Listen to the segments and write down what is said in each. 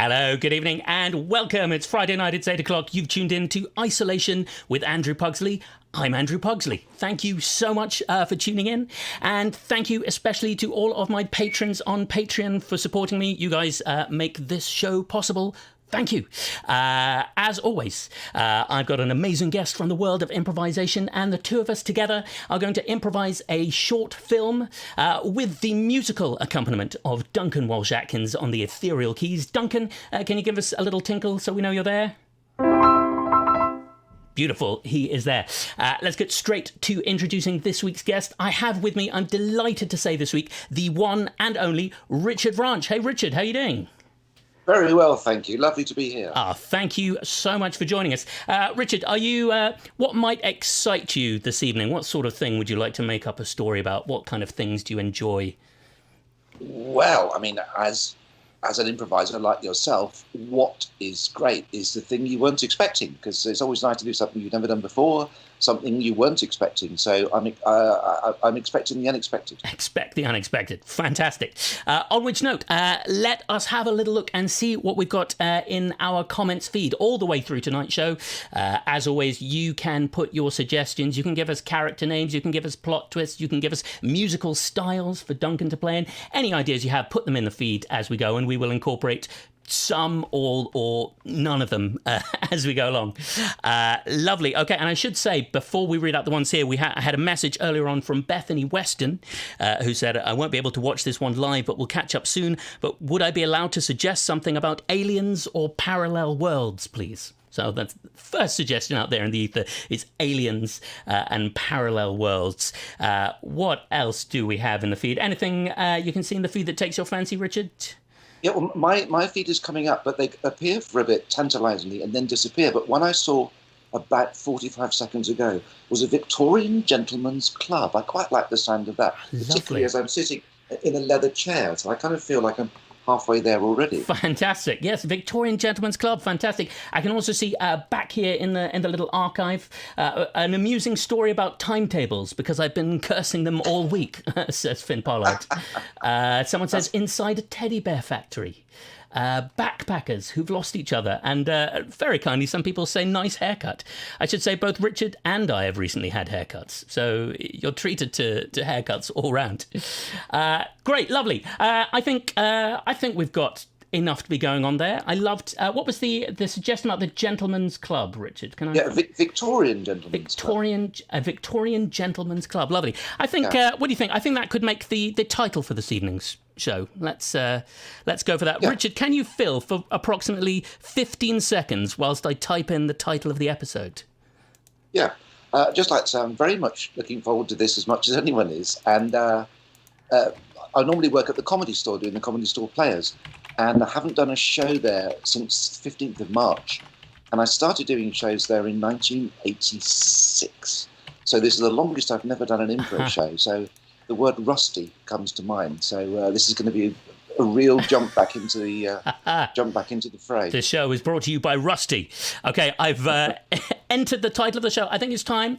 Hello, good evening, and welcome. It's Friday night, it's 8 o'clock. You've tuned in to Isolation with Andrew Pugsley. I'm Andrew Pugsley. Thank you so much for tuning in, and thank you especially to all of my patrons on Patreon for supporting me. You guys make this show possible. Thank you. As always, I've got an amazing guest from the world of improvisation, and the two of us together are going to improvise a short film with the musical accompaniment of Duncan Walsh Atkins on the ethereal keys. Duncan, can you give us a little tinkle so we know you're there? Beautiful, he is there. Let's get straight to introducing this week's guest. I have with me, I'm delighted to say this week, the one and only Richard Vranch. Hey Richard, how are you doing? Very well, thank you. Lovely to be here. Thank you so much for joining us. Richard, are you? What might excite you this evening? What sort of thing would you like to make up a story about? What kind of things do you enjoy? Well, I mean, as an improviser like yourself, what is great is the thing you weren't expecting, because it's always nice to do something you've never done before, something you weren't expecting. So I'm expecting the unexpected. Expect the unexpected. Fantastic. On which note, let us have a little look and see what we've got in our comments feed all the way through tonight's show. As always, you can put your suggestions. You can give us character names. You can give us plot twists. You can give us musical styles for Duncan to play in. Any ideas you have, put them in the feed as we go, and we will incorporate some, all, or none of them as we go along. Lovely. Okay, and I should say, before we read out the ones here, I had a message earlier on from Bethany Weston, who said, I won't be able to watch this one live, but we'll catch up soon. But would I be allowed to suggest something about aliens or parallel worlds, please? So that's the first suggestion out there in the ether is aliens and parallel worlds. What else do we have in the feed? Anything you can see in the feed that takes your fancy, Richard? Yeah, well, my feed is coming up, but they appear for a bit tantalisingly and then disappear. But one I saw about 45 seconds ago was a Victorian gentleman's club. I quite like the sound of that, particularly as I'm sitting in a leather chair. So I kind of feel like I'm halfway there already. Fantastic. Yes, Victorian Gentleman's Club. Fantastic. I can also see back here in the little archive an amusing story about timetables, because I've been cursing them all week, says Finn Pollard. Someone says inside a teddy bear factory. Backpackers who've lost each other, and very kindly some people say nice haircut. I should say both Richard and I have recently had haircuts, so you're treated to haircuts all round. Great, lovely. I think we've got enough to be going on there. I loved what was the suggestion about the Gentleman's Club, Richard? Can I? Yeah, Victorian Gentleman's Club. A Victorian Gentleman's Club. Lovely. I think. What do you think? I think that could make the title for this evening's show. Let's go for that. Yeah. Richard, can you fill for approximately 15 seconds whilst I type in the title of the episode? Yeah, just like to say, I'm very much looking forward to this as much as anyone is. And I normally work at the Comedy Store doing the Comedy Store Players, and I haven't done a show there since 15th of March. And I started doing shows there in 1986. So this is the longest I've never done an improv show. So the word rusty comes to mind. So this is going to be a real jump back into the fray. The show is brought to you by Rusty. Okay, I've entered the title of the show. I think it's time.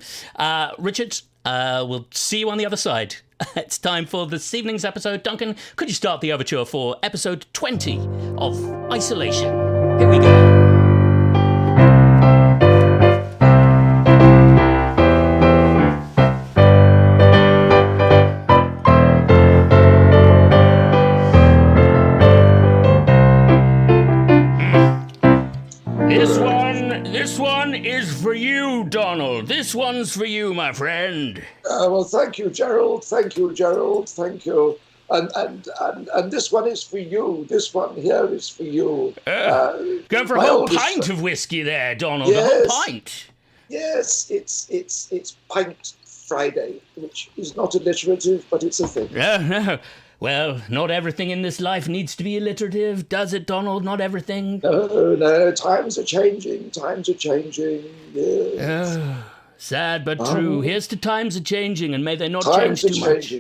Richard, we'll see you on the other side. It's time for this evening's episode. Duncan, could you start the overture for episode 20 of Isolation? Here we go. This one is for you, Donald. This one's for you, my friend. Well, thank you, Gerald. Thank you, Gerald. Thank you. And this one is for you. This one here is for you. Go for a whole pint of whiskey there, Donald. Yes, a whole pint. Yes, it's Pint Friday, which is not alliterative, but it's a thing. No. Well, not everything in this life needs to be alliterative, does it, Donald? Not everything. No, times are changing. Yes. Oh, sad but true. Here's to times are changing, and may they not change too much.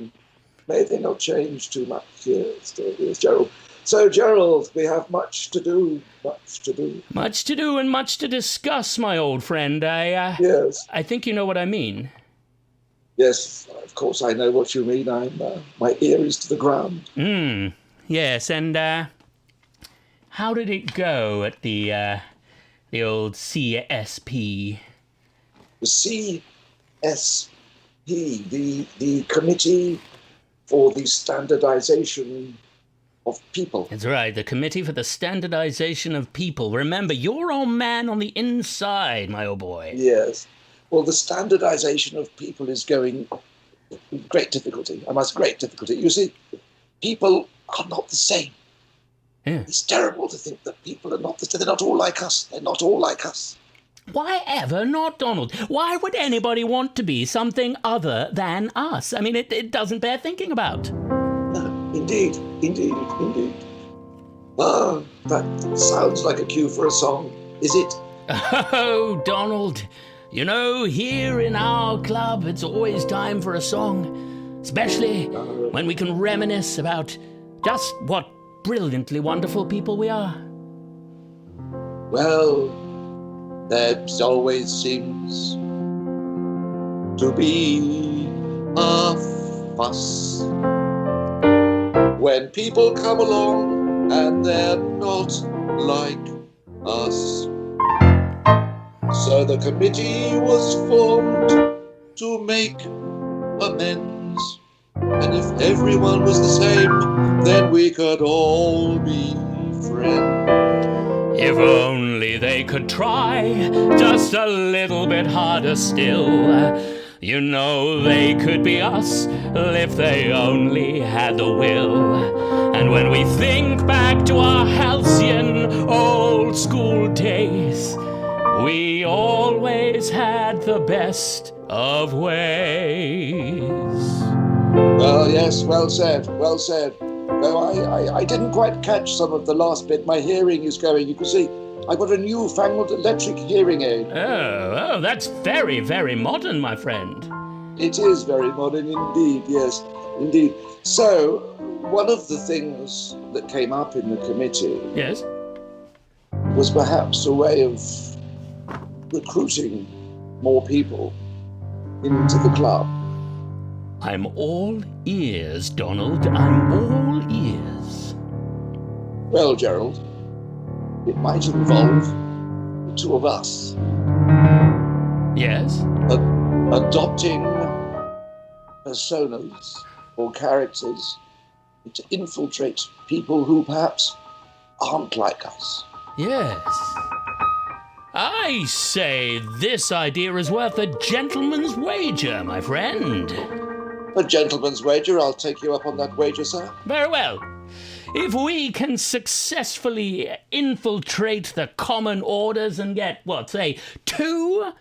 May they not change too much. Yes, Gerald. So, Gerald, we have much to do. Much to do and much to discuss, my old friend. Yes. I think you know what I mean. Yes, of course I know what you mean. My ear is to the ground. Yes, and how did it go at the old CSP? The CSP, the Committee for the Standardization of People. That's right, the Committee for the Standardization of People. Remember, you're our man on the inside, my old boy. Yes. Well, the standardization of people is going great difficulty. Great difficulty. You see, people are not the same. Yeah. It's terrible to think that people are not the same. They're not all like us. They're not all like us. Why ever not, Donald? Why would anybody want to be something other than us? I mean, it doesn't bear thinking about. No, indeed. Ah, that sounds like a cue for a song. Is it? Oh, Donald, you know, here in our club, it's always time for a song, especially when we can reminisce about just what brilliantly wonderful people we are. Well, there always seems to be a fuss when people come along and they're not like us. So the committee was formed to make amends. And if everyone was the same, then we could all be friends. If only they could try just a little bit harder still. You know they could be us if they only had the will. And when we think back to our halcyon old school days, we always had the best of ways. Well, yes, well said. Though I didn't quite catch some of the last bit. My hearing is going. You can see I've got a newfangled electric hearing aid. Oh, that's very, very modern, my friend. It is very modern indeed, yes, indeed. So, one of the things that came up in the committee Yes? was perhaps a way of recruiting more people into the club. I'm all ears, Donald. I'm all ears. Well, Gerald, it might involve the two of us Yes? adopting personas or characters to infiltrate people who perhaps aren't like us. Yes. I say this idea is worth a gentleman's wager, my friend. A gentleman's wager. I'll take you up on that wager, sir. Very well. If we can successfully infiltrate the common orders and get, say, two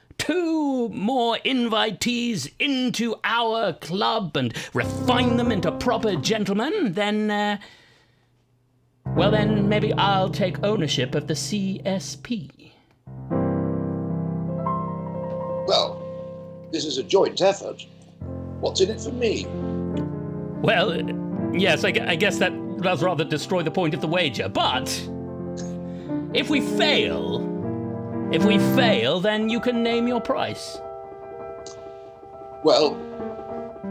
more invitees into our club and refine them into proper gentlemen, then maybe I'll take ownership of the CSP. Well, this is a joint effort. What's in it for me? Well, yes, I guess that does rather destroy the point of the wager, but if we fail, then you can name your price. Well,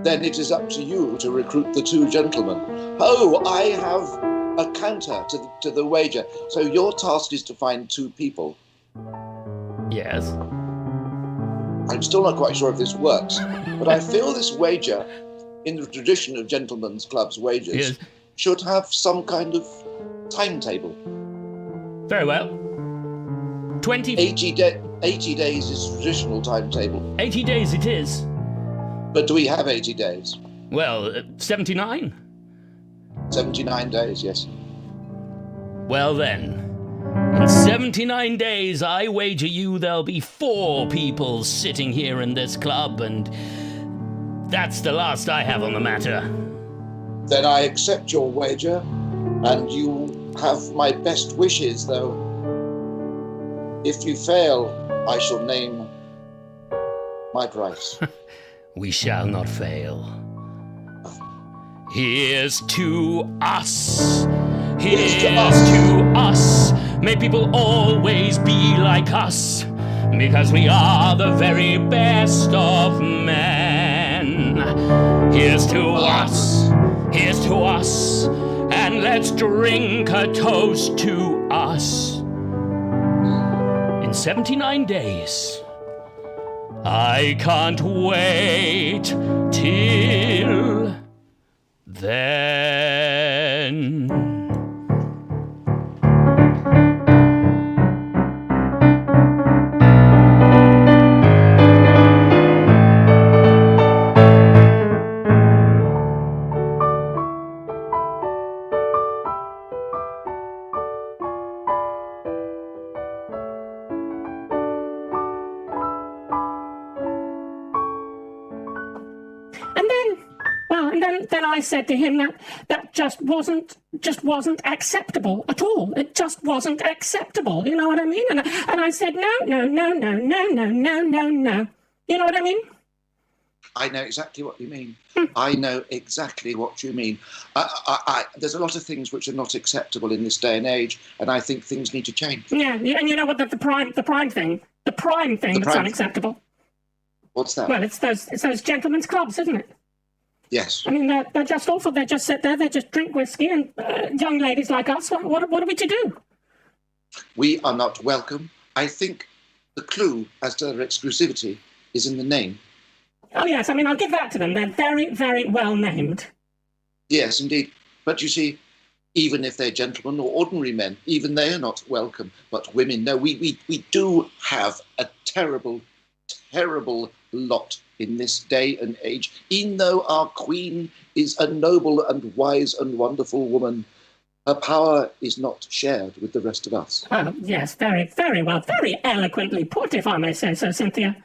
then it is up to you to recruit the two gentlemen. Oh, I have a counter to the wager. So your task is to find two people. Yes. I'm still not quite sure if this works, but I feel this wager, in the tradition of gentlemen's clubs wages, Yes. should have some kind of timetable. Very well. 80 days is traditional timetable. 80 days it is. But do we have 80 days? Well, 79? 79 days, yes. Well then, in 79 days, I wager you there'll be 4 people sitting here in this club, and that's the last I have on the matter. Then I accept your wager, and you have my best wishes, though. If you fail, I shall name my price. We shall not fail. Here's to us. Here's to us. May people always be like us, because we are the very best of men. Here's to us. Here's to us. And let's drink a toast to us. In 79 days. I can't wait till then. Then I said to him that just wasn't acceptable at all. It just wasn't acceptable. You know what I mean? And I said no. You know what I mean? I know exactly what you mean. I know exactly what you mean. There's a lot of things which are not acceptable in this day and age, and I think things need to change. Yeah, and you know what? The prime thing that's unacceptable. What's that? Well, it's those gentlemen's clubs, isn't it? Yes. I mean, they're just awful. They just sit there, they just drink whiskey, and young ladies like us, what are we to do? We are not welcome. I think the clue as to their exclusivity is in the name. Oh, yes, I mean, I'll give that to them. They're very, very well named. Yes, indeed. But you see, even if they're gentlemen or ordinary men, even they are not welcome. But women, no, we do have a terrible, terrible lot in this day and age. Even though our queen is a noble and wise and wonderful woman, her power is not shared with the rest of us. Oh, yes, very, very well, very eloquently put, if I may say so, Cynthia.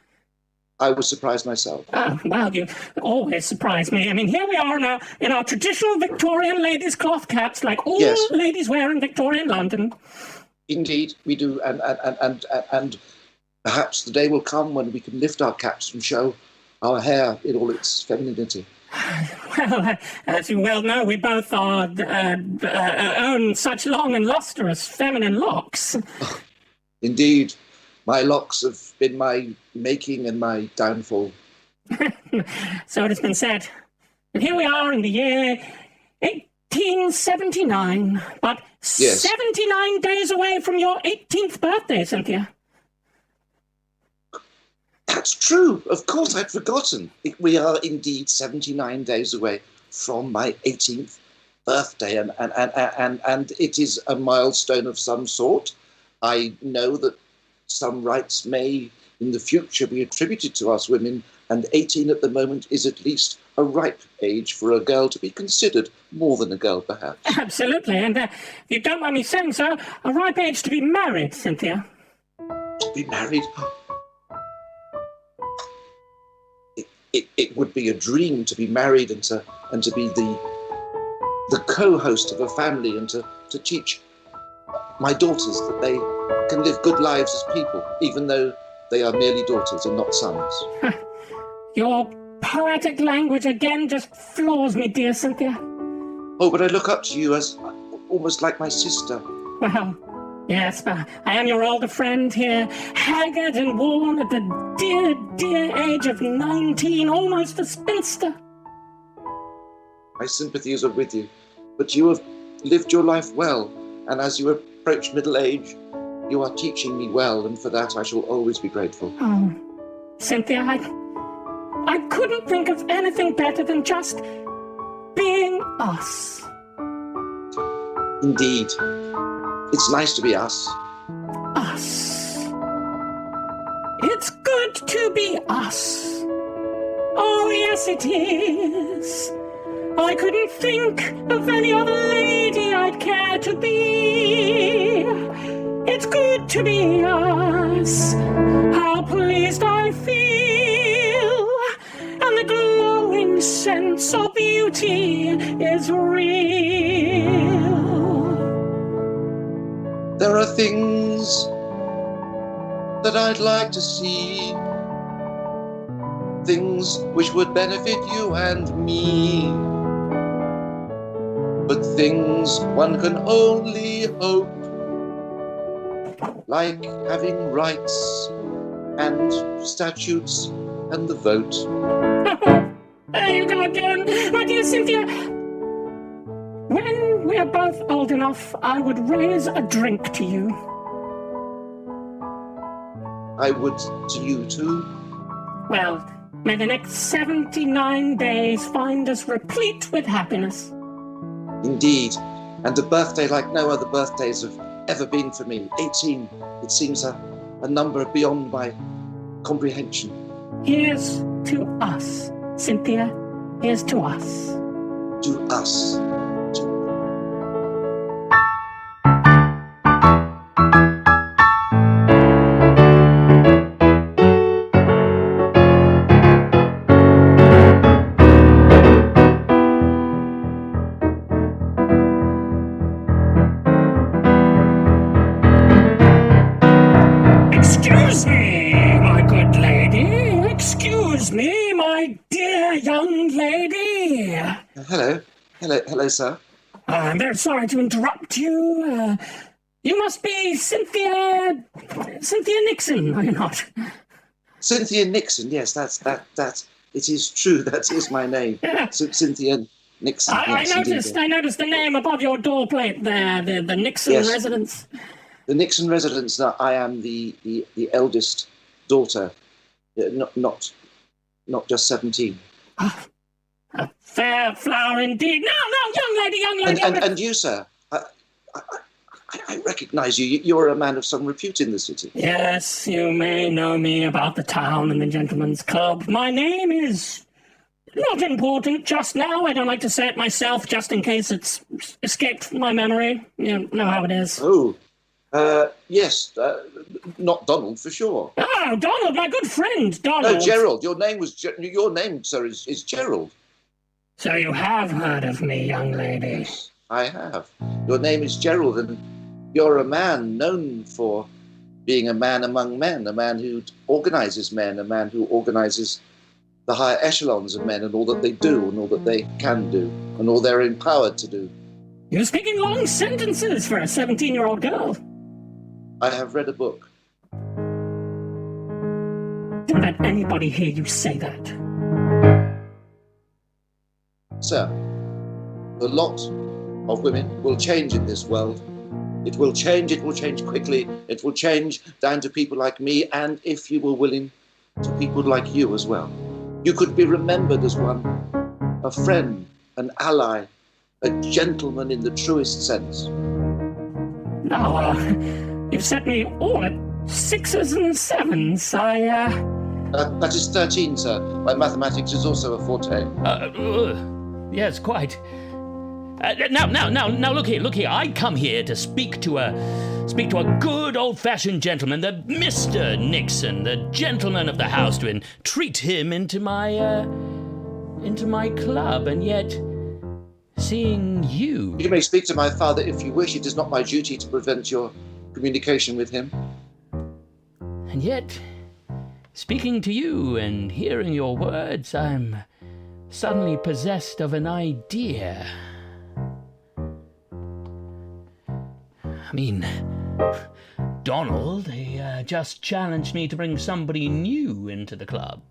I was surprised myself. Oh, well, you always surprise me. I mean, here we are now in our traditional Victorian ladies' cloth caps, like all ladies wear in Victorian London. Indeed, we do, and perhaps the day will come when we can lift our caps and show our hair in all its femininity. Well, as you well know, we both own such long and lustrous feminine locks. Indeed, my locks have been my making and my downfall. So it has been said. And here we are in the year 1879, but 79 days away from your 18th birthday, Cynthia. That's true. Of course, I'd forgotten. We are indeed 79 days away from my 18th birthday, and it is a milestone of some sort. I know that some rights may, in the future, be attributed to us women, and 18 at the moment is at least a ripe age for a girl to be considered more than a girl, perhaps. Absolutely, and if you don't mind me saying so, a ripe age to be married, Cynthia. To be married? It would be a dream to be married and to be the co-host of a family and to teach my daughters that they can live good lives as people, even though they are merely daughters and not sons. Your poetic language again just floors me, dear Cynthia. Oh, but I look up to you as almost like my sister. Well, yes, but I am your older friend here, haggard and worn at the dear, dear age of 19, almost a spinster. My sympathies are with you, but you have lived your life well, and as you approach middle age, you are teaching me well, and for that I shall always be grateful. Oh, Cynthia, I couldn't think of anything better than just being us. Indeed. It's nice to be us. Us. It's good to be us. Oh, yes, it is. I couldn't think of any other lady I'd care to be. It's good to be us. How pleased I feel. And the glowing sense of beauty is real. There are things that I'd like to see, things which would benefit you and me, but things one can only hope, like having rights and statutes and the vote. There you go again, my dear Cynthia. When we're both old enough, I would raise a drink to you. I would to you too. Well, may the next 79 days find us replete with happiness. Indeed. And a birthday like no other birthdays have ever been for me. 18, it seems a number beyond my comprehension. Here's to us, Cynthia. Here's to us. To us. Excuse me, my good lady. Excuse me, my dear young lady. Hello, sir. I'm very sorry to interrupt you. You must be Cynthia Nixon, are you not? Cynthia Nixon, yes, that's it is true, that is my name. Yeah. Cynthia Nixon. I yes, noticed the name above your door plate there, the Nixon Yes. residence. The Nixon residence. I am the eldest daughter, not just 17. A fair flower indeed. No, young lady. And you, sir, I recognise you. You're a man of some repute in the city. Yes, you may know me about the town and the gentleman's club. My name is not important just now. I don't like to say it myself, just in case it's escaped my memory. You know how it is. Oh, yes, not Donald for sure. Oh, Donald, my good friend, Donald. No, Gerald. Your name, sir, is Gerald. So you have heard of me, young lady. I have. Your name is Gerald, and you're a man known for being a man among men, a man who organises men, a man who organises the higher echelons of men and all that they do and all that they can do and all they're empowered to do. You're speaking long sentences for a 17-year-old girl. I have read a book. Don't let anybody hear you say that. Sir, the lot of women will change in this world. It will change quickly. It will change down to people like me, and if you were willing, to people like you as well. You could be remembered as one, a friend, an ally, a gentleman in the truest sense. Now, you've set me all at 6s and 7s. That is 13, sir. My mathematics is also a forte. Yes, quite. Now, look here. I come here to speak to a good old-fashioned gentleman, the Mr. Nixon, the gentleman of the house, to entreat him into my club, and yet, seeing you... You may speak to my father if you wish. It is not my duty to prevent your communication with him. And yet, speaking to you and hearing your words, I'm suddenly possessed of an idea. I mean, Donald, he just challenged me to bring somebody new into the club.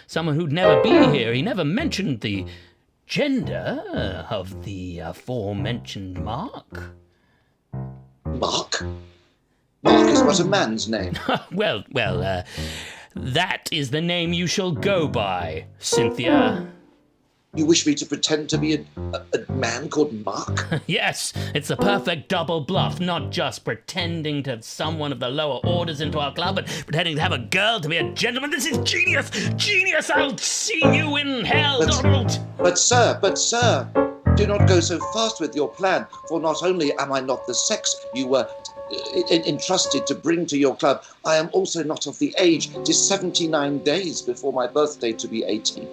Someone who'd never be here. He never mentioned the gender of the aforementioned Mark. Mark? Mark is but a man's name. Well, that is the name you shall go by, Cynthia. You wish me to pretend to be a man called Mark? Yes, it's the perfect double bluff, not just pretending to someone of the lower orders into our club, but pretending to have a girl to be a gentleman. This is genius! Genius! I'll see you in hell, Donald! But sir, do not go so fast with your plan, for not only am I not the sex you were entrusted to bring to your club, I am also not of the age. 'Tis 79 days before my birthday to be 18.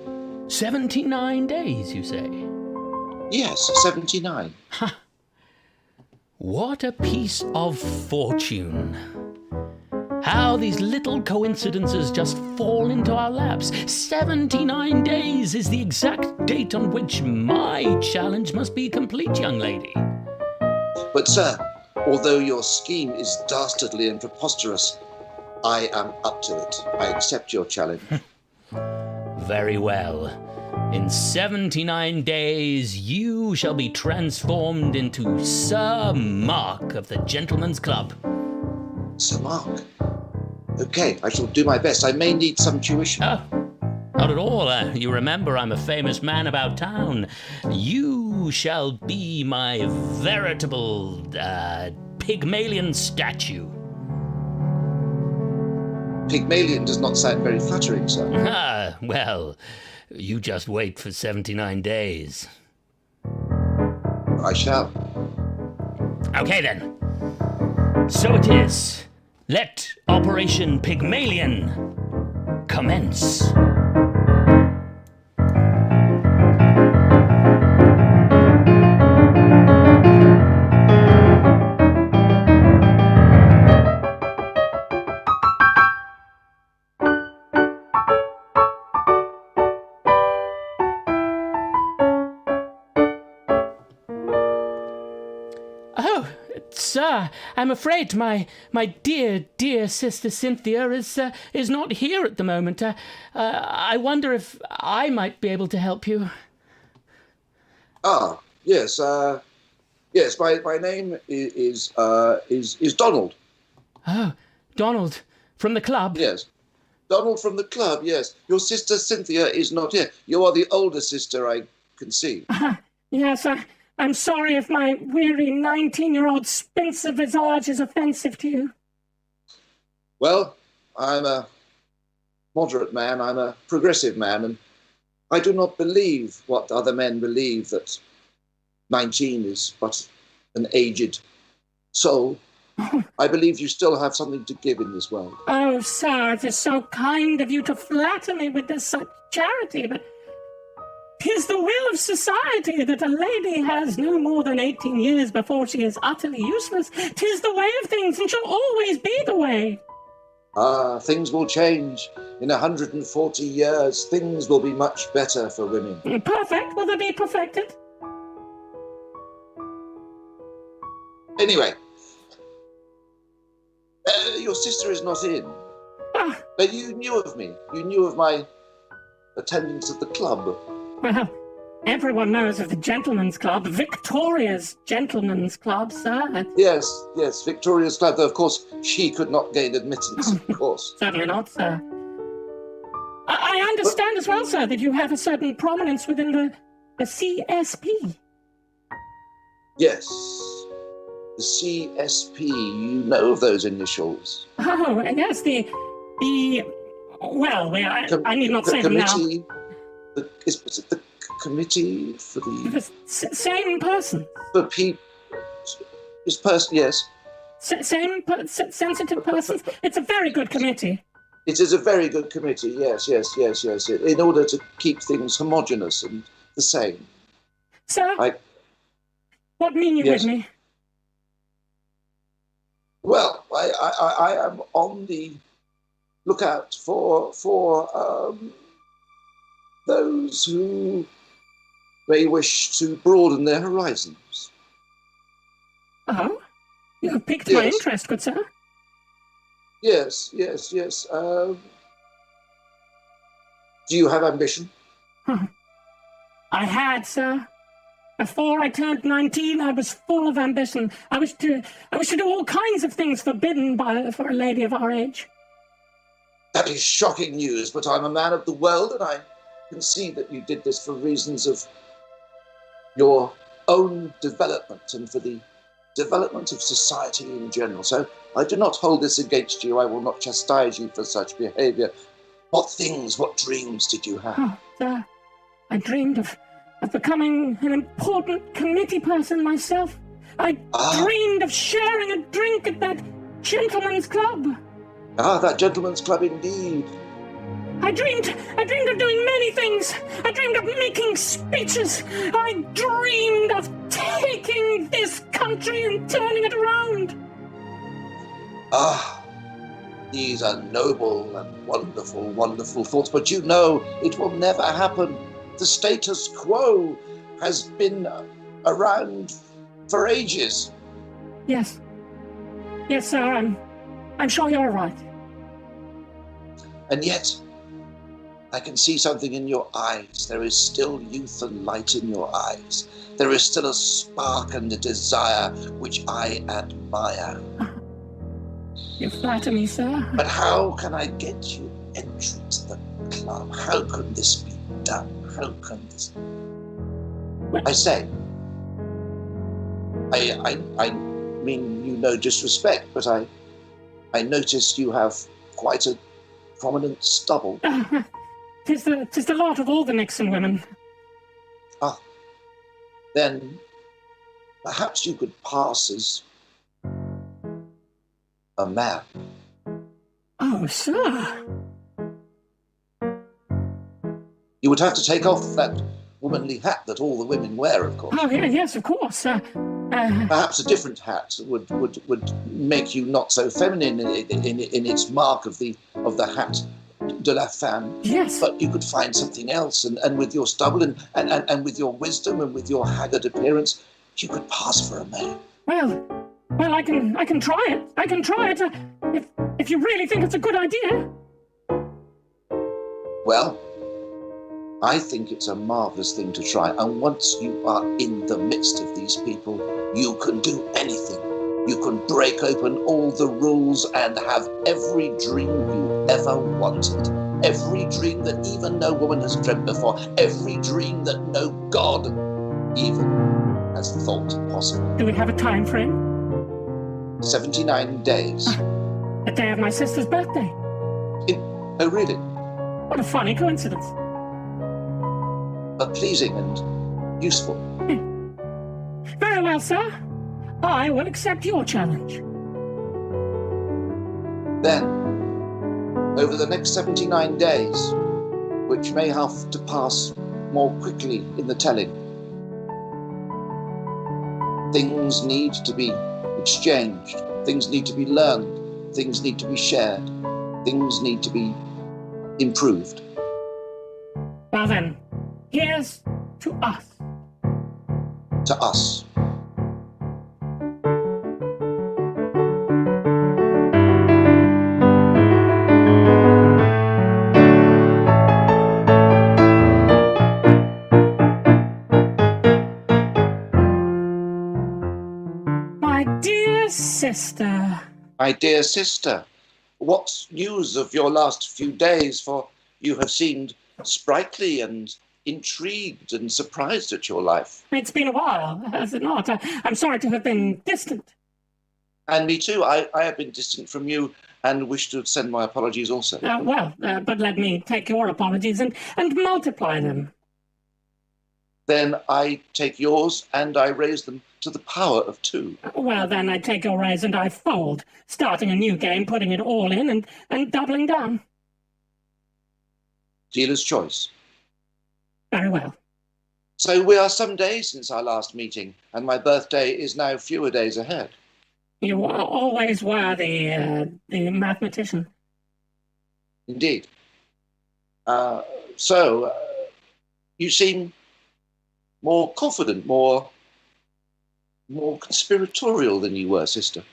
79 days, you say? Yes, 79. Ha! What a piece of fortune. How these little coincidences just fall into our laps. 79 days is the exact date on which my challenge must be complete, young lady. But sir, although your scheme is dastardly and preposterous, I am up to it. I accept your challenge. Very well. In 79 days, you shall be transformed into Sir Mark of the Gentleman's Club. Sir Mark. Okay, I shall do my best. I may need some tuition. Oh, not at all. You remember I'm a famous man about town. You shall be my veritable Pygmalion statue. Pygmalion does not sound very flattering, sir. Ah, well, you just wait for 79 days. I shall. Okay then. So it is. Let Operation Pygmalion commence. Oh, sir, I'm afraid my dear sister Cynthia is not here at the moment. I wonder if I might be able to help you. Ah, yes. Yes. My name is Donald. Oh, Donald, from the club? Yes, Donald from the club. Yes, your sister Cynthia is not here. You are the older sister, I can see. Yes, I'm sorry if my weary 19-year-old Spencer visage is offensive to you. Well, I'm a moderate man. I'm a progressive man, and I do not believe what other men believe, that 19 is but an aged soul. I believe you still have something to give in this world. Oh, sir, it is so kind of you to flatter me with this such charity, but 'tis the will of society that a lady has no more than 18 years before she is utterly useless. 'Tis the way of things, and shall always be the way. Ah, things will change. In 140 years, things will be much better for women. Perfect? Will they be perfected? Anyway, your sister is not in. Ah, But you knew of me. You knew of my attendance at the club. well, everyone knows of the Gentleman's Club, Victoria's Gentleman's Club, sir. Yes, Victoria's club. Though, of course, she could not gain admittance, of course. Certainly not, sir. I understand as well, sir, that you have a certain prominence within the CSP. Yes, the CSP. You know of those initials. Oh, yes, well, I need not say them now. Committee. Is it the committee for the Same person. for people? This person, yes. Sensitive persons. It's a very good committee. It is a very good committee. Yes. In order to keep things homogeneous and the same. Sir, what mean you Yes. with me? Well, I am on the lookout for those who may wish to broaden their horizons. Oh, you have piqued my Yes. interest, good sir. Yes. Do you have ambition? I had, sir. Before I turned 19, I was full of ambition. I wished to do all kinds of things forbidden for a lady of our age. That is shocking news, but I'm a man of the world, and I can see that you did this for reasons of your own development and for the development of society in general. So I do not hold this against you. I will not chastise you for such behavior. What dreams did you have? Oh, sir, I dreamed of becoming an important committee person myself. I dreamed of sharing a drink at that gentleman's club. That gentleman's club indeed. I dreamed of doing many things. I dreamed of making speeches. I dreamed of taking this country and turning it around. These are noble and wonderful, wonderful thoughts, but you know it will never happen. The status quo has been around for ages. Yes, sir, I'm sure you're right. And yet, I can see something in your eyes. There is still youth and light in your eyes. There is still a spark and a desire which I admire. You flatter me, sir. But how can I get you entry to the club? How can this be done? How can this... I say, I mean you no disrespect, but I noticed you have quite a prominent stubble. 'Tis the lot of all the Nixon women. Ah, then perhaps you could pass as a man. Oh, sir. You would have to take off that womanly hat that all the women wear, of course. Oh, yeah, yes, of course. Perhaps a different hat would make you not so feminine in its mark of the hat de la femme. Yes. But you could find something else, and with your stubble and with your wisdom and with your haggard appearance, you could pass for a man. Well, I can try it. I can try it. If you really think it's a good idea. Well, I think it's a marvellous thing to try, and once you are in the midst of these people, you can do anything. You can break open all the rules and have every dream you ever wanted. Every dream that even no woman has dreamt before. Every dream that no God even has thought possible. Do we have a time frame? 79 days. The day of my sister's birthday. Oh, really? What a funny coincidence. But pleasing and useful. Very well, sir. I will accept your challenge. Then, over the next 79 days, which may have to pass more quickly in the telling, things need to be exchanged, things need to be learned, things need to be shared, things need to be improved. Well then, here's to us. To us. Sister. My dear sister, what's news of your last few days? For you have seemed sprightly and intrigued and surprised at your life. It's been a while, has it not? I'm sorry to have been distant. And me too. I have been distant from you and wish to send my apologies also. But let me take your apologies and multiply them. Then I take yours and I raise them to the power of 2. Well, then I take your raise and I fold, starting a new game, putting it all in and doubling down. Dealer's choice. Very well. So we are some days since our last meeting, and my birthday is now fewer days ahead. You always were the mathematician. Indeed. So you seem more confident, more conspiratorial than you were, sister.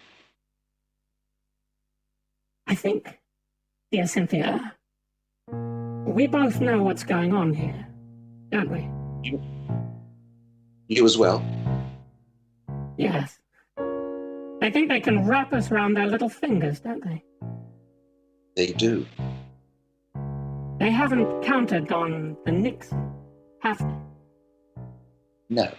I think, dear Cynthia, we both know what's going on here, don't we? You as well? Yes. I think they can wrap us around their little fingers, don't they? They do. They haven't counted on the Knicks, have they? No.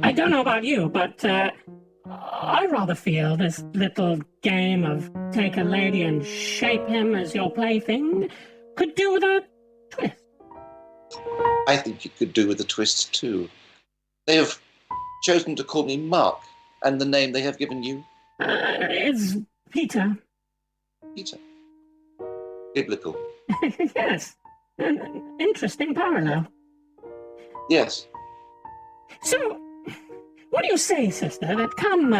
I don't know about you, but I rather feel this little game of take a lady and shape him as your plaything could do with a twist. I think it could do with a twist too. They have chosen to call me Mark, and the name they have given you? It's Peter. Peter. Biblical. Yes. An interesting parallel. Yes. So, what do you say, sister, that come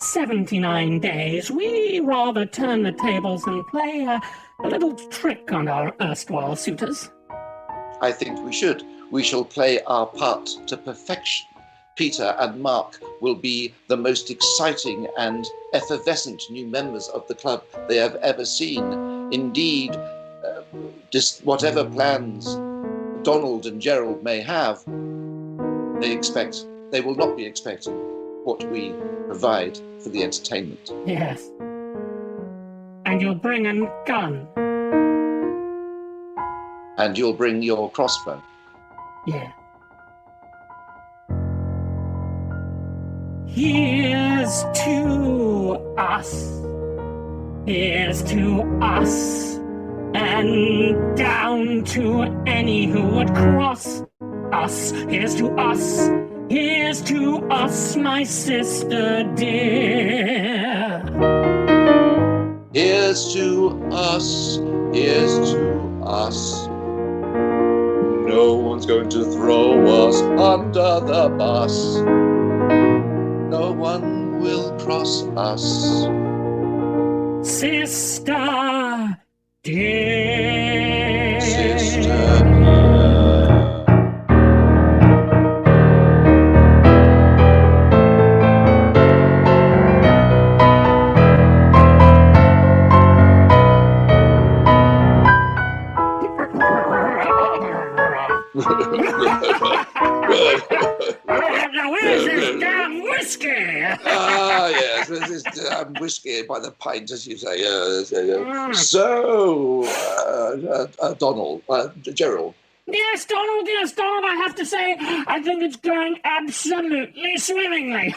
79 days, we rather turn the tables and play a little trick on our erstwhile suitors? I think we should. We shall play our part to perfection. Peter and Mark will be the most exciting and effervescent new members of the club they have ever seen. indeed, just whatever plans Donald and Gerald may have, they will not be expecting what we provide for the entertainment. Yes. And you'll bring a gun. And you'll bring your crossbow. Yeah. Here's to us. Here's to us. And down to any who would cross us. Here's to us. Here's to us, my sister dear. Here's to us. Here's to us. No one's going to throw us under the bus. No one will cross us. Sister dear. Sister dear. Now where's this damn whiskey? Yes, this is whiskey by the pint, as you say. So, Donald, Gerald. Yes, Donald, I have to say, I think it's going absolutely swimmingly.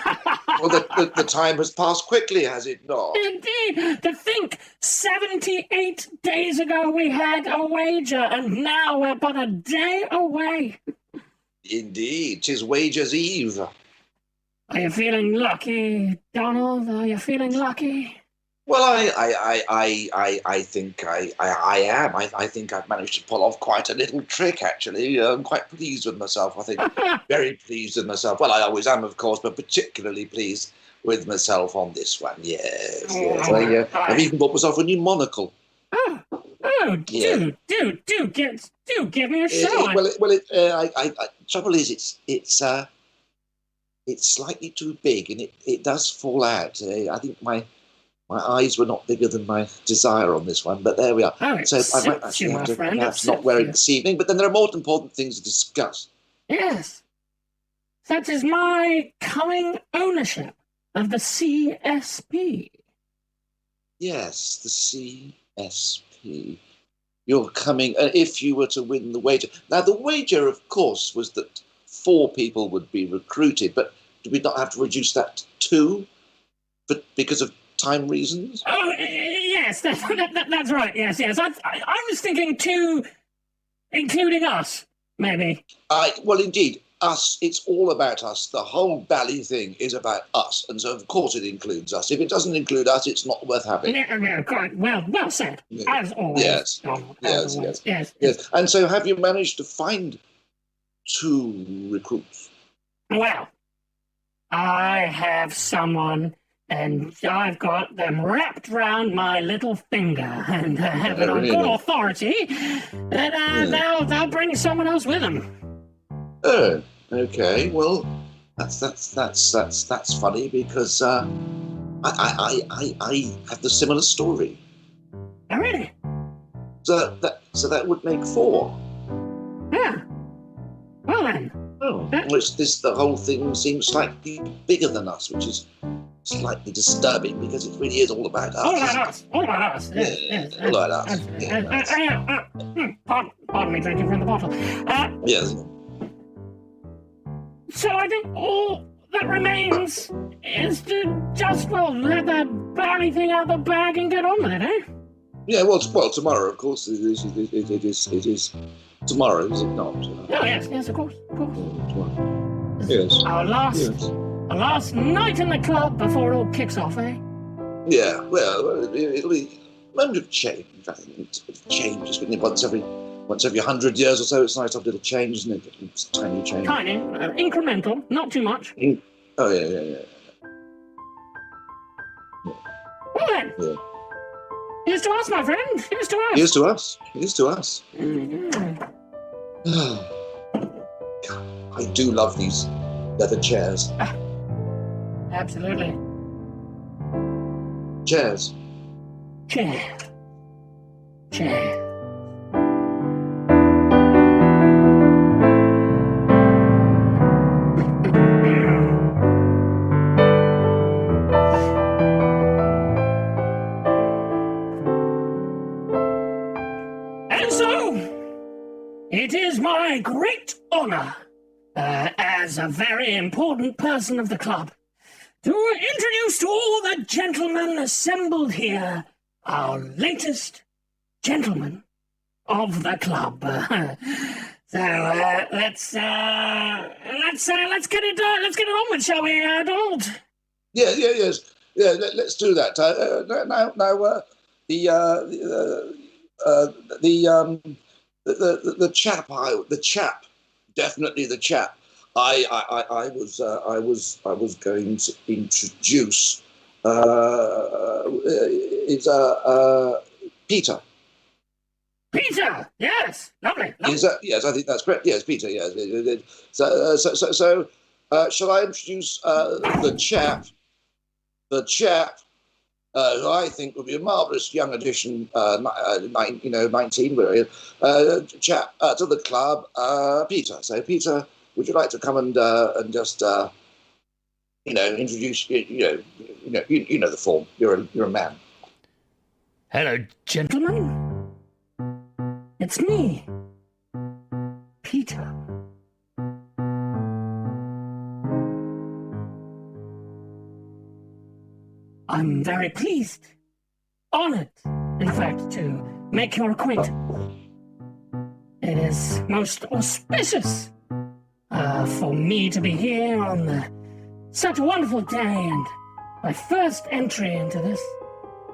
Well, the time has passed quickly, has it not? Indeed. To think, 78 days ago we had a wager, and now we're but a day away. Indeed, 'tis Wager's Eve. Are you feeling lucky, Donald? Are you feeling lucky? Well, I think I am. I think I've managed to pull off quite a little trick, actually. I'm quite pleased with myself, I think. Very pleased with myself. Well, I always am, of course, but particularly pleased with myself on this one. Yes. I've even bought myself a new monocle. Oh, dude, do give me a shot. Trouble is, it's slightly too big, and it does fall out. I think my eyes were not bigger than my desire on this one, but there we are. Oh, so I might actually have to perhaps not wear it this evening, but then there are more important things to discuss. Yes. That is my coming ownership of the CSP. Yes, the CSP. You're coming, if you were to win the wager. Now, the wager, of course, was that 4 people would be recruited, but do we not have to reduce that to 2? But because of time reasons? Oh, yes, that's right. Yes. I was thinking 2, including us, maybe. Well, indeed, us. It's all about us. The whole Bally thing is about us, and so of course it includes us. If it doesn't include us, it's not worth having. Yeah, quite well said. Yeah. As always. Yes. As always. Yes. And so, have you managed to find 2 recruits? Well, I have someone. And I've got them wrapped round my little finger, and have it on good authority that they'll bring someone else with them. Oh, okay. Well, that's funny because I have the similar story. Oh, really? So that would make 4. Yeah. Well then. Oh, the whole thing seems slightly bigger than us, which is slightly disturbing because it really is all about us. All about us. Yes. All about us. Pardon me drinking from the bottle. Yes. So I think all that remains is to just, let the Barry thing out of the bag and get on with it, eh? Yeah, well, tomorrow, of course, it is tomorrow, is it not? Oh, yes, of course. Tomorrow. Yes. Our last night in the club before it all kicks off, eh? Yeah, well, it'll be a moment of change. I think it's a bit of change, isn't it? Once every 100 years or so, it's nice to have a little change, isn't it? It's a tiny change. Tiny, incremental, not too much. Oh, yeah. Well then. Yeah. Here's to us, my friend. Here's to us. Here's to us. Mm-hmm. I do love these leather chairs. Absolutely. Chairs. Chair. chair. And so, it is my great honor, as a very important person of the club, to introduce to all the gentlemen assembled here our latest gentleman of the club. So let's get it on with, shall we, Donald? Yes. Let's do that. The chap, definitely the chap. I was going to introduce is Peter. Peter, yes, lovely. Is that, yes, I think that's correct. Yes, Peter. Yes. So shall I introduce the chap? The chap, who I think would be a marvellous young addition, 19, chap to the club, Peter. So, Peter, would you like to come and just, introduce, you know the form. You're a man. Hello, Gentlemen, it's me, Peter. I'm very pleased, honored, in fact, to make your acquaintance. It is most auspicious for me to be here on such a wonderful day and my first entry into this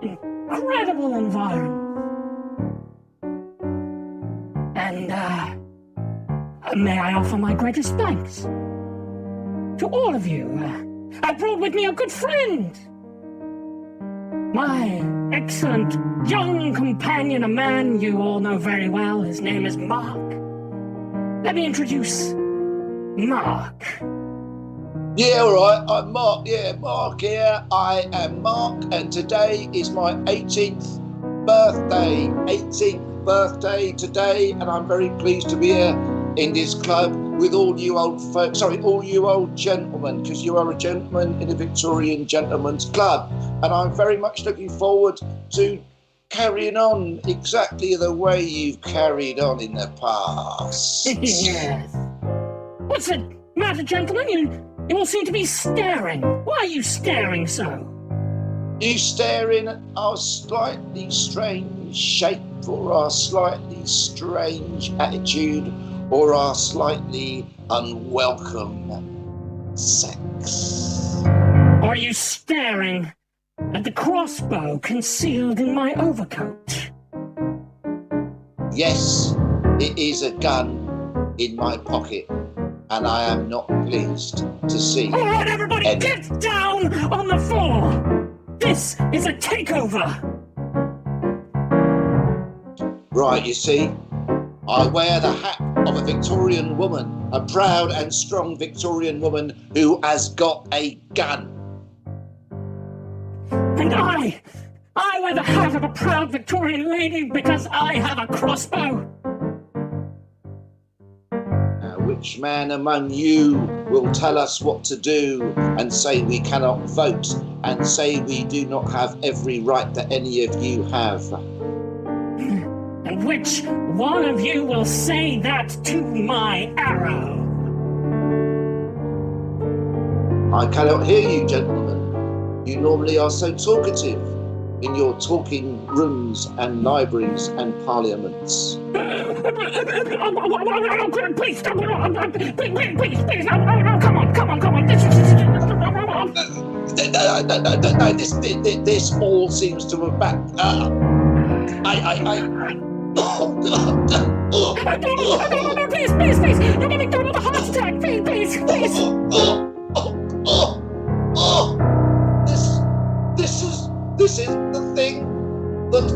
incredible environment. And may I offer my greatest thanks to all of you. I brought with me a good friend. My excellent young companion, a man you all know very well. His name is Mark. Let me introduce Mark. Yeah, all right. I'm Mark. Yeah, Mark here. I am Mark, and today is my 18th birthday. 18th birthday today, and I'm very pleased to be here in this club with all you old folks. Sorry, all you old gentlemen, because you are a gentleman in a Victorian gentleman's club. And I'm very much looking forward to carrying on exactly the way you've carried on in the past. Yes. What's the matter, gentlemen? You all seem to be staring. Why are you staring so? You staring at our slightly strange shape, or our slightly strange attitude, or our slightly unwelcome sex? Or are you staring at the crossbow concealed in my overcoat? Yes, it is a gun in my pocket, and I am not pleased to see. All right, everybody, any. get down on the floor! This is a takeover! Right, you see, I wear the hat of a Victorian woman, a proud and strong Victorian woman who has got a gun. And I wear the hat of a proud Victorian lady because I have a crossbow. Now, which man among you will tell us what to do and say we cannot vote and say we do not have every right that any of you have? And which one of you will say that to my arrow? I cannot hear you, gentlemen. You normally are so talkative in your talking rooms and libraries and parliaments. Please, come on. No, this all seems to have back. Please, you're going to go with a heart attack, please. This is the thing that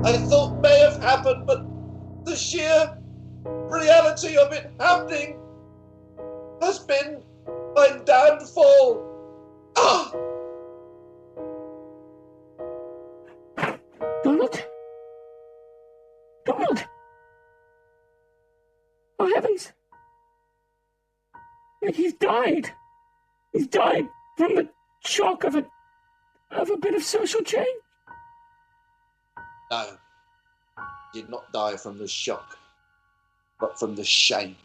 I thought may have happened, but the sheer reality of it happening has been my downfall. he's died. He's died from the shock of a bit of social change. No, he did not die from the shock, but from the shame.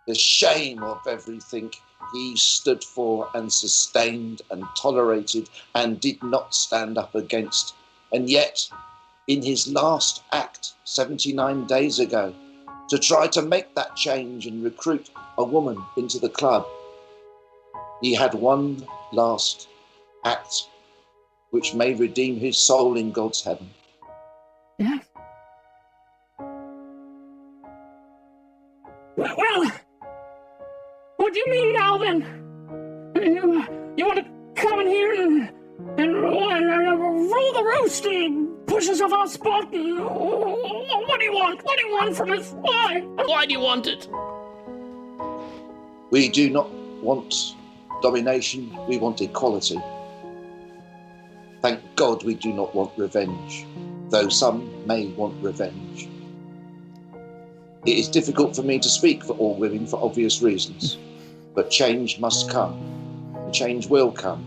The shame of everything he stood for and sustained and tolerated and did not stand up against. And yet, in his last act, 79 days ago, to try to make that change and recruit a woman into the club, he had one last act which may redeem his soul in God's heaven. Yeah. Well, what do you mean now then? You want to come in here and rule the roost and push us off our spot? And, what do you want? What do you want from us? Why? Why do you want it? We do not want domination, we want equality. Thank God we do not want revenge, though some may want revenge. It is difficult for me to speak for all women for obvious reasons, but change must come, and change will come,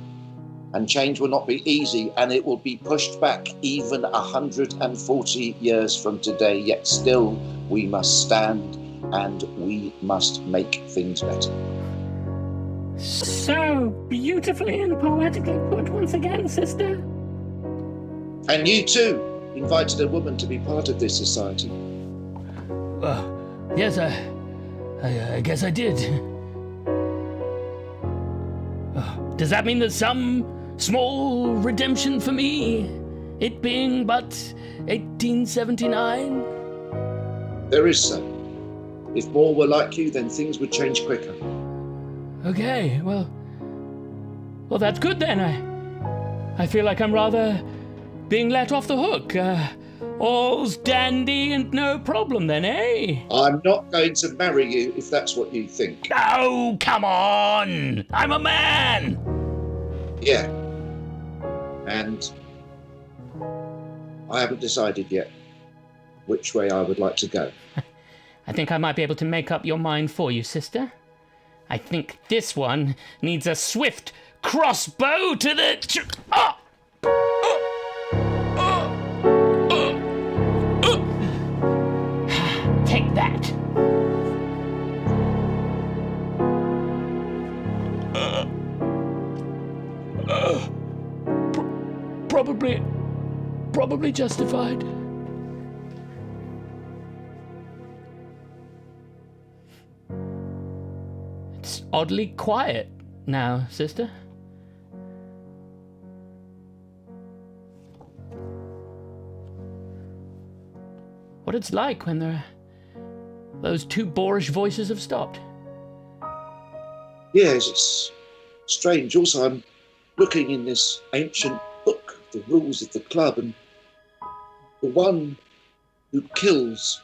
and change will not be easy, and it will be pushed back even 140 years from today, yet still we must stand and we must make things better. So beautifully and poetically put once again, sister. And you too invited a woman to be part of this society. Yes, I guess I did. Does that mean there's some small redemption for me? It being but 1879? There is so. If more were like you, then things would change quicker. Okay, well, that's good then. I feel like I'm rather being let off the hook. All's dandy and no problem then, eh? I'm not going to marry you if that's what you think. Oh, come on! I'm a man! Yeah. And I haven't decided yet which way I would like to go. I think I might be able to make up your mind for you, sister. I think this one needs a swift crossbow to the... Take that. Probably justified. It's oddly quiet now, sister. What it's like when those two boorish voices have stopped. Yes, it's strange. Also, I'm looking in this ancient book, the rules of the club, and the one who kills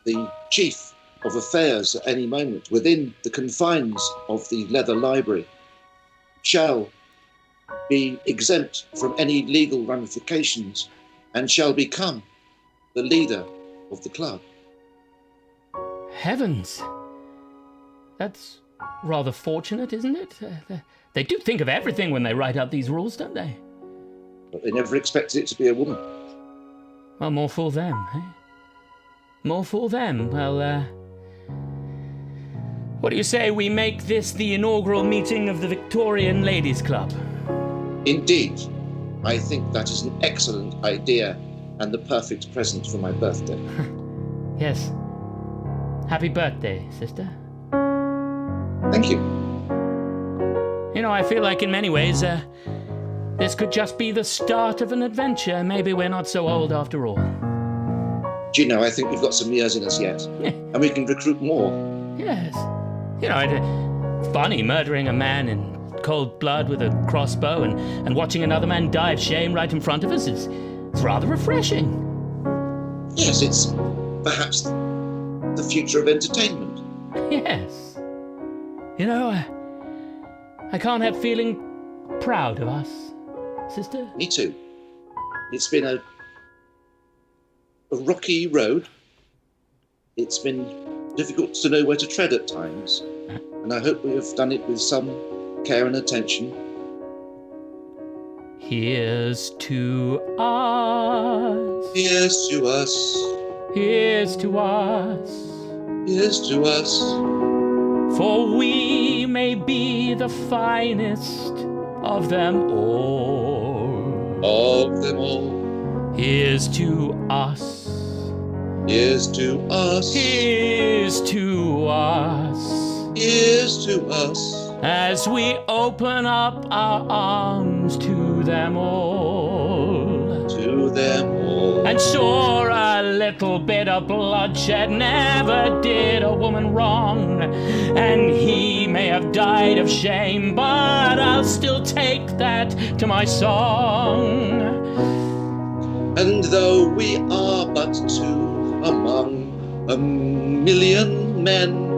the chief of affairs at any moment within the confines of the leather library shall be exempt from any legal ramifications and shall become the leader of the club. Heavens! That's rather fortunate, isn't it? They do think of everything when they write out these rules, don't they? But they never expected it to be a woman. Well, more fool them, eh? More fool them. Well, what do you say we make this the inaugural meeting of the Victorian Ladies' Club? Indeed, I think that is an excellent idea and the perfect present for my birthday. Yes. Happy birthday, sister. Thank you. You know, I feel like in many ways, this could just be the start of an adventure. Maybe we're not so old after all. Do you know, I think we've got some years in us yet. And we can recruit more. Yes. You know, it's funny murdering a man in cold blood with a crossbow and watching another man die of shame right in front of us. It's rather refreshing. Yes, it's perhaps the future of entertainment. Yes. You know, I can't help feeling proud of us, sister. Me too. It's been a rocky road. It's been difficult to know where to tread at times. and I hope we have done it with some care and attention. Here's to us. Here's to us. Here's to us. Here's to us. For we may be the finest of them all. Of them all. Here's to us. Here's to us. Here's to us. Here's to us. As we open up our arms to them all. To them all. And sure, a little bit of bloodshed never did a woman wrong. And he may have died of shame, but I'll still take that to my song. And though we are but two among a million men,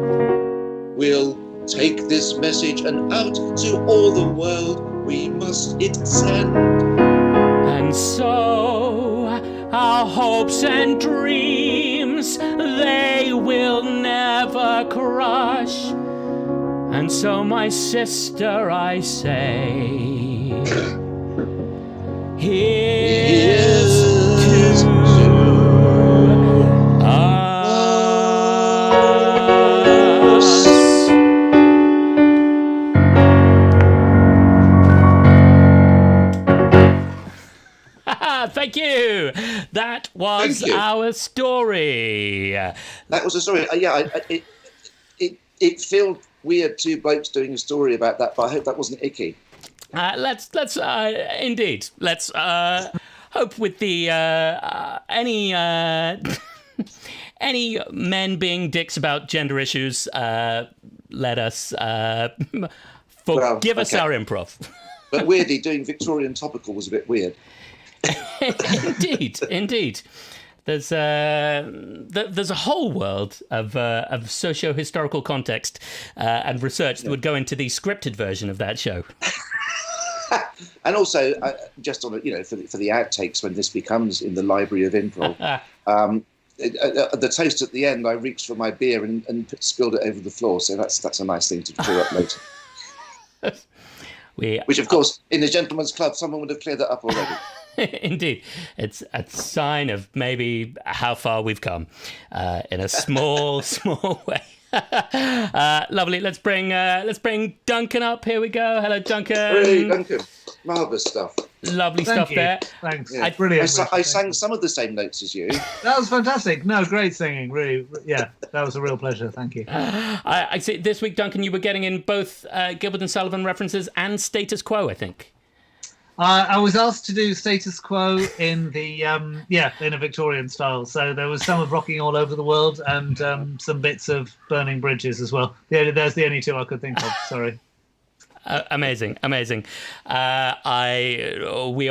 we'll take this message and out to all the world we must it send. And so our hopes and dreams, they will never crush. And so, my sister, I say, here's to us. Thank you. That was our story. That was a story. It felt weird, two blokes doing a story about that, but I hope that wasn't icky. Let's hope with the any men being dicks about gender issues, let us forgive us our improv. But weirdly, doing Victorian topical was a bit weird. Indeed. There's a whole world of socio-historical context and research that would go into the scripted version of that show. And also, just on for the outtakes when this becomes in the library of improv, the toast at the end, I reached for my beer and spilled it over the floor. So that's a nice thing to draw up later. Which, of course, in the gentleman's club, someone would have cleared that up already. Indeed, it's a sign of maybe how far we've come in a small way. Lovely. Let's bring Duncan up. Here we go. Hello, Duncan. Hey, Duncan. Marvellous stuff. Lovely stuff there. Thanks. Yeah. Brilliant. I sang some of the same notes as you. That was fantastic. No, great singing. Really, yeah, that was a real pleasure. Thank you. I see. This week, Duncan, you were getting in both Gilbert and Sullivan references and Status Quo, I think. I was asked to do Status Quo in the in a Victorian style. So there was some of Rocking All Over the World and some bits of Burning Bridges as well. Yeah, there's the only two I could think of. Sorry. Amazing. We are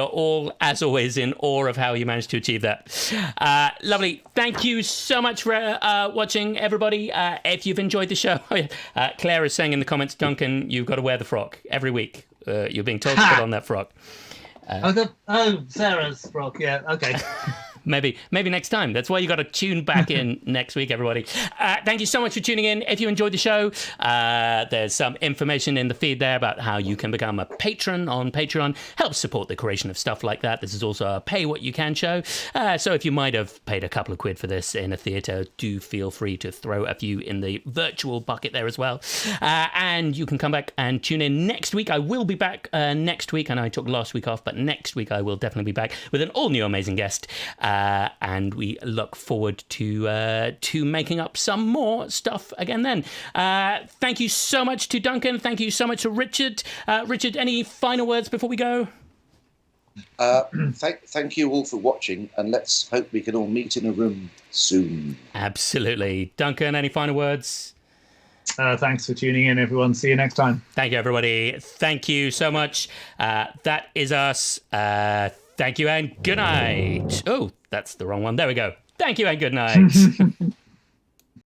all, as always, in awe of how you managed to achieve that. Lovely. Thank you so much for watching, everybody. If you've enjoyed the show, Claire is saying in the comments, Duncan, you've got to wear the frock every week. You're being told to put on that frock. Sarah's frock. Yeah. Okay. Maybe next time. That's why you got to tune back in next week, everybody. Thank you so much for tuning in. If you enjoyed the show, there's some information in the feed there about how you can become a patron on Patreon. Help support the creation of stuff like that. This is also a pay what you can show. So if you might have paid a couple of quid for this in a theatre, do feel free to throw a few in the virtual bucket there as well. And you can come back and tune in next week. I will be back next week, and I took last week off, but next week I will definitely be back with an all-new amazing guest. And we look forward to making up some more stuff again then. Thank you so much to Duncan. Thank you so much to Richard. Richard, any final words before we go? Thank you all for watching, and let's hope we can all meet in a room soon. Absolutely. Duncan, any final words? Thanks for tuning in, everyone. See you next time. Thank you, everybody. Thank you so much. That is us. Thank you and good night. Oh, that's the wrong one. There we go. Thank you and good night.